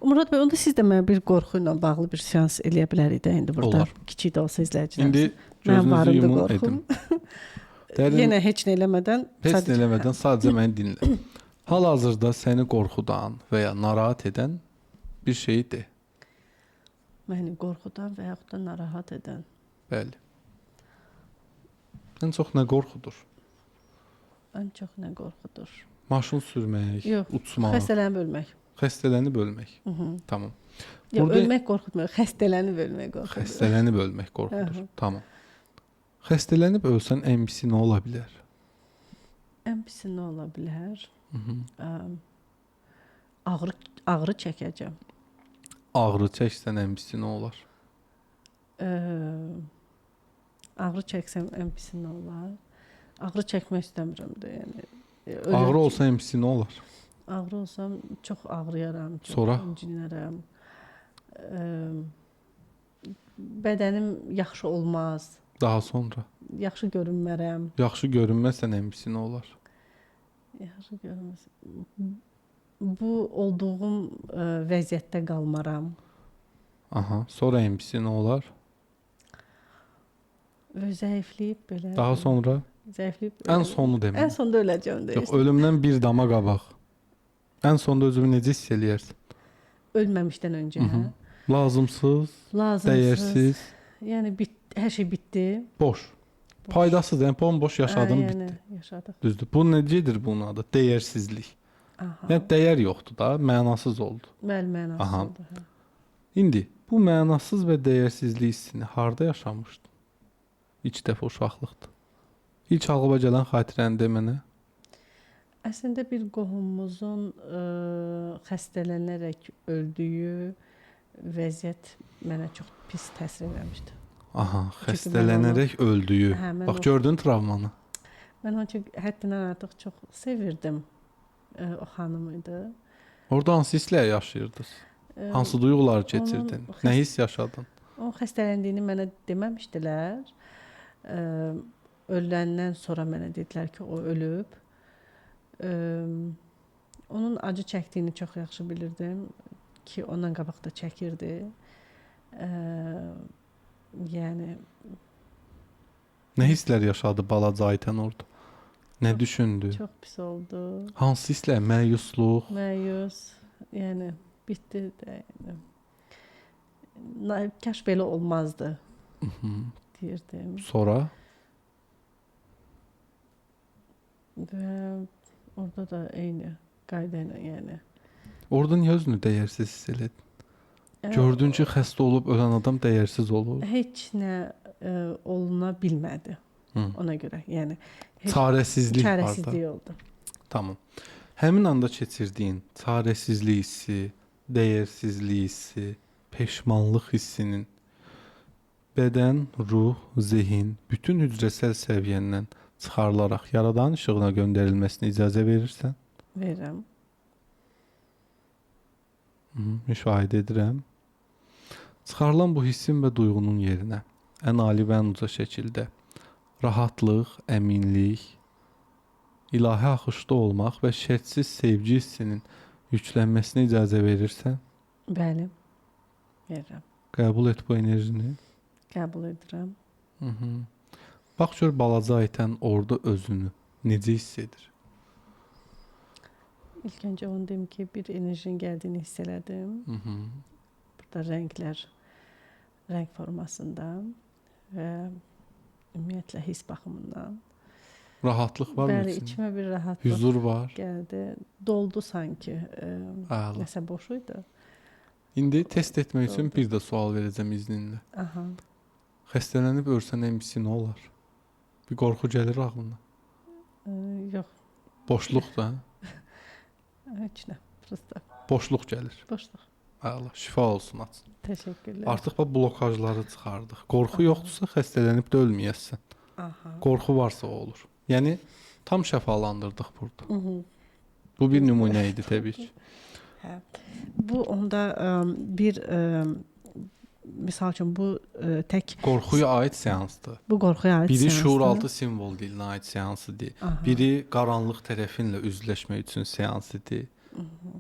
Murad bəy, onda siz də mənə bir qorxu ilə bağlı bir seans eləyə bilərik də indi burada. Olar. Kiçik də olsa izləyicilər. İndi gözünüzü yumun edin. Yenə heç nə eləmədən, Heç nə eləmədən sadəcə məni dinlə. Hal-hazırda səni qorxudan və ya narahat edən bir şey de. məni qorxudan və yaxud da narahat edən. Bəli. Ən çox nə qorxudur? Ən çox nə qorxudur? Maşın sürmək, Yox, uçmaq, xəstələnib ölmək. xəstələnib ölmək. Tamam. Yox, Burada ölmək qorxutmuyor, xəstələnib ölmək qorxudur. xəstələnib ölmək qorxudur. Tamam. Xəstələnib ölsən ən pisi nə ola bilər? Ən pisi nə ola bilər? Ağrı çəkəcəm. Ağrı çəksən ən pisi nə olar? Ağrı çəksəm ən pisi nə olar? Ağrı çəkmək istəmirəm də, yəni. Ağrı olsa ən pisi nə olar? Ağrı olsam çox ağrıyaram, çox Sonra? incinərəm. Bədənim yaxşı olmaz. Daha sonra? Yaxşı görünmərəm. Yaxşı görünməsən ən pisi nə olar? Yaxşı görünməz. Bu olduğum vəziyyətdə qalmaram. Aha, sonra ən pisi nə olar? Zəifləyib belə. Daha sonra? Zəifləyib. Ən sonu demək. Ən sonda öləcəm Yox, deyirsən. ölümdən bir dama qabaq. Ən sonda özünü necə hiss eləyərsən? Ölməmişdən öncə. Lazımsız, Lazımsız. dəyərsiz, Yəni hər şey bitdi. boş. Faydasız, yəni bomboş yaşadın, Yəni bitdi. yaşadıq. Düzdür. Bu necədir bunun adı? Dəyərsizlik. Aha. Yəni dəyər yoxdur da, mənasız oldu. Məl mənasız Aha. oldu. Hə. İndi bu mənasız və dəyərsizlik hissini harda yaşamışdın? İlk dəfə uşaqlıqda. İlk ağlıma gələn xatirəni de mənə. Əslində bir qohumumuzun xəstələnərək öldüyü vəziyyət mənə çox pis təsir etmişdi. Aha, xəstələnərək öldüyü. Hə, mən Bax gördün travmanı. Mən onu həddindən artıq çox sevirdim. O xanım idi. Orada hansı hisslər yaşayırdınız? Hansı duyğuları keçirdin? onun Nə hiss yaşadın? O xəstələndiyini mənə deməmişdilər. Öləndən sonra mənə dedilər ki, o ölüb. Onun acı çəkdiyini çox yaxşı bilirdim ki, ondan qabaq da çəkirdi. Yəni Nə hisslər yaşadı balaca Aytən orada? Nə düşündü? çox pis oldu. Hansı hisslər? Məyusluq, Məyus, yəni bitdi də. Yəni. Kaş belə olmazdı deyirdim. sonra Və orada da eyni qayda ilə, yəni. orada niyə özünü dəyərsiz hiss elədin? Gördün ki, xəstə olub ölən adam dəyərsiz olur. Heç nə oluna bilmədi. Ona görə, yəni Çarəsizlik var da. çarəsizlik oldu. Tamam. Həmin anda keçirdiyin çarəsizlik hissi, dəyərsizlik hissi, peşmanlıq hissinin bədən, ruh, zehin, bütün hücrəsəl səviyyəndən çıxarılaraq yaradan işığına göndərilməsinə icazə verirsən? Verirəm. Müşahidə edirəm. Çıxarılan bu hissin və duyğunun yerinə ən ali və ən uca şəkildə rahatlıq, əminlik, ilahi axışda olmaq və şərtsiz sevgi hissinin yüklənməsinə icazə verirsən? Bəli. Verirəm. Qəbul et bu enerjini. Qəbul edirəm. Bax gör balaca Aytən orada özünü necə hiss edir? İlk öncə onu deyim ki, bir enerjinin gəldiyini hiss elədim. Burada rənglər, rəng formasında və ümumiyyətlə hiss baxımından. Rahatlıq var mı Bəli, içində? içimə bir rahatlıq Huzur var. gəldi. Doldu sanki. Əla. Nəsə boş idi. İndi test etmək üçün bir də sual verəcəm izninlə. Aha. Xəstələnib ölsən ən pisi nə olar? Bir qorxu gəlir ağlına. Yox, Boşluq da. heç nə. Prosta Boşluq gəlir. boşluq. Əla. Şifa olsun açsın. Təşəkkürlər. Artıq bax blokajları çıxardıq. Qorxu yoxdursa xəstələnib də ölməyəsən. Aha. Qorxu varsa o olur. Yəni tam şəfalandırdıq burada. Bu bir nümunə idi təbii ki. Hə. Bu onda bir misal üçün bu tək Qorxuya aid seansdır. bu qorxuya aid Biri seansdır. şuuraltı simvol dilinə aid seansıdır. Aha. Biri qaranlıq tərəfinlə üzləşmək üçün seansıdır.